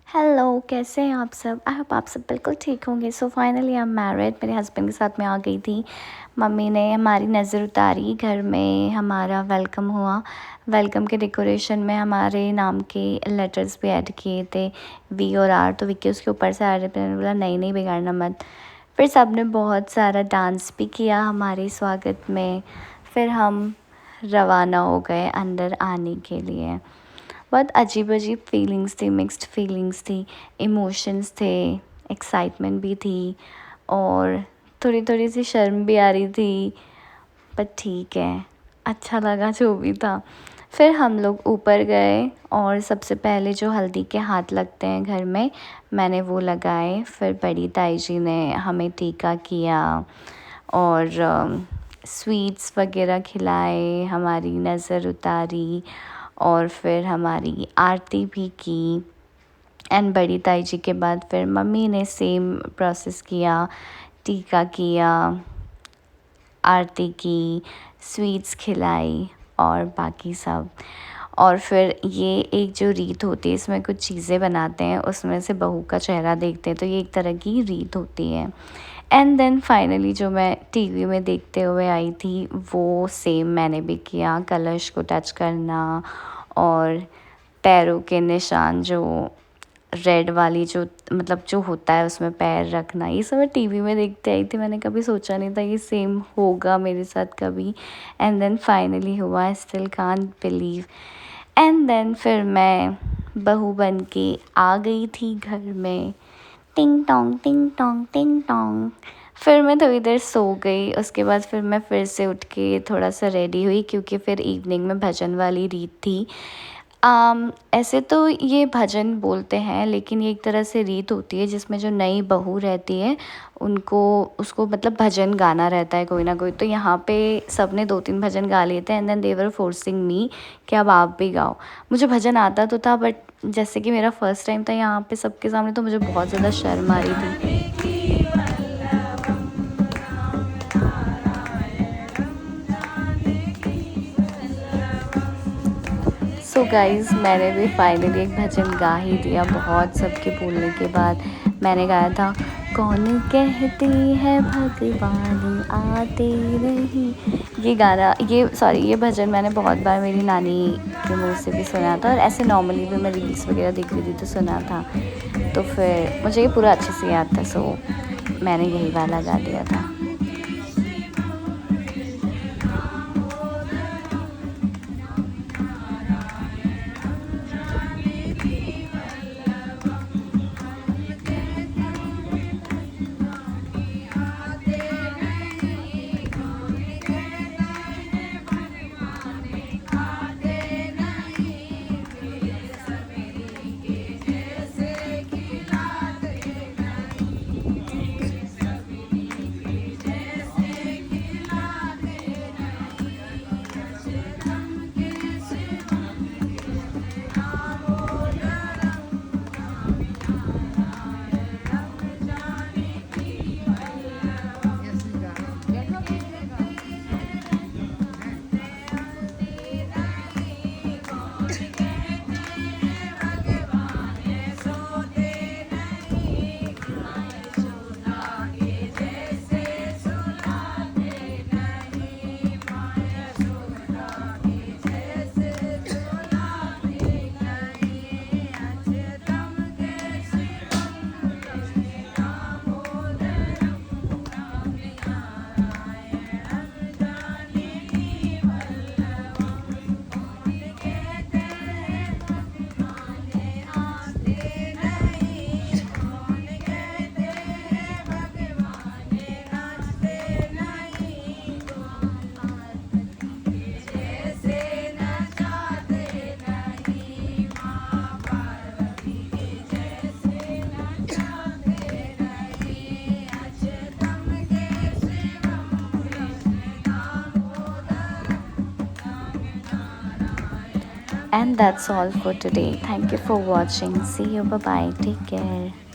Hello, कैसे हैं आप सब? आई होप आप सब बिल्कुल ठीक होंगे। So finally I am married. मेरे हस्बैंड के साथ मैं आ गई थी। मम्मी ने हमारी नज़र उतारी, घर में हमारा वेलकम हुआ। वेलकम के डेकोरेशन में हमारे नाम के लेटर्स भी ऐड किए थे, वी और आर। तो विक्की उसके ऊपर से आ रहे थे, मैंने बोला नहीं नहीं बिगाड़ना मत। फिर सब ने बहुत सारा डांस भी किया हमारे स्वागत में। फिर हम रवाना हो गए अंदर आने के लिए। बहुत अजीब अजीब फीलिंग्स थी, मिक्स्ड फीलिंग्स थी, इमोशंस थे, एक्साइटमेंट भी थी और थोड़ी थोड़ी सी शर्म भी आ रही थी। पर ठीक है, अच्छा लगा जो भी था। फिर हम लोग ऊपर गए और सबसे पहले जो हल्दी के हाथ लगते हैं घर में, मैंने वो लगाए। फिर बड़ी ताई जी ने हमें टीका किया और स्वीट्स वगैरह खिलाए, हमारी नज़र उतारी और फिर हमारी आरती भी की। एंड बड़ी ताई जी के बाद फिर मम्मी ने सेम प्रोसेस किया, टीका किया, आरती की, स्वीट्स खिलाई और बाकी सब। और फिर ये एक जो रीत होती है, इसमें कुछ चीज़ें बनाते हैं, उसमें से बहू का चेहरा देखते हैं, तो ये एक तरह की रीत होती है। एंड देन फाइनली जो मैं टीवी में देखते हुए आई थी, वो सेम मैंने भी किया। कलश को टच करना और पैरों के निशान, जो रेड वाली जो मतलब जो होता है उसमें पैर रखना, ये सब मैं टीवी में देखते आई थी। मैंने कभी सोचा नहीं था ये सेम होगा मेरे साथ कभी। एंड देन फाइनली हुआ। I still can't believe. And then फिर मैं बहू बन के आ गई थी घर में। टिंग टोंग टिंग टोंग टिंग टोंग। फिर मैं थोड़ी देर सो गई। उसके बाद फिर मैं फिर से उठ के थोड़ा सा रेडी हुई, क्योंकि फिर इवनिंग में भजन वाली रीत थी। ऐसे तो ये भजन बोलते हैं, लेकिन ये एक तरह से रीत होती है जिसमें जो नई बहू रहती है उनको उसको मतलब भजन गाना रहता है कोई ना कोई। तो यहाँ पे सब ने 2-3 भजन गा लिए थे and then they were forcing me कि अब आप भी गाओ। मुझे भजन आता तो था, बट जैसे कि मेरा फर्स्ट टाइम था यहाँ पे सबके सामने, तो मुझे बहुत ज़्यादा शर्म आ रही थी। सो गाइज़, मैंने भी फाइनली एक भजन गा ही दिया। बहुत सबके बोलने के बाद मैंने गाया था, कौन कहती है भगवान आते नहीं। ये गाना, ये भजन मैंने बहुत बार मेरी नानी के मुंह से भी सुना था, और ऐसे नॉर्मली भी मैं रील्स वगैरह देख रही थी तो सुना था। तो फिर मुझे ये पूरा अच्छे से याद था, सो मैंने यही वाला गा दिया था। And that's all for today. Thank you for watching. See you. Bye bye. Take care.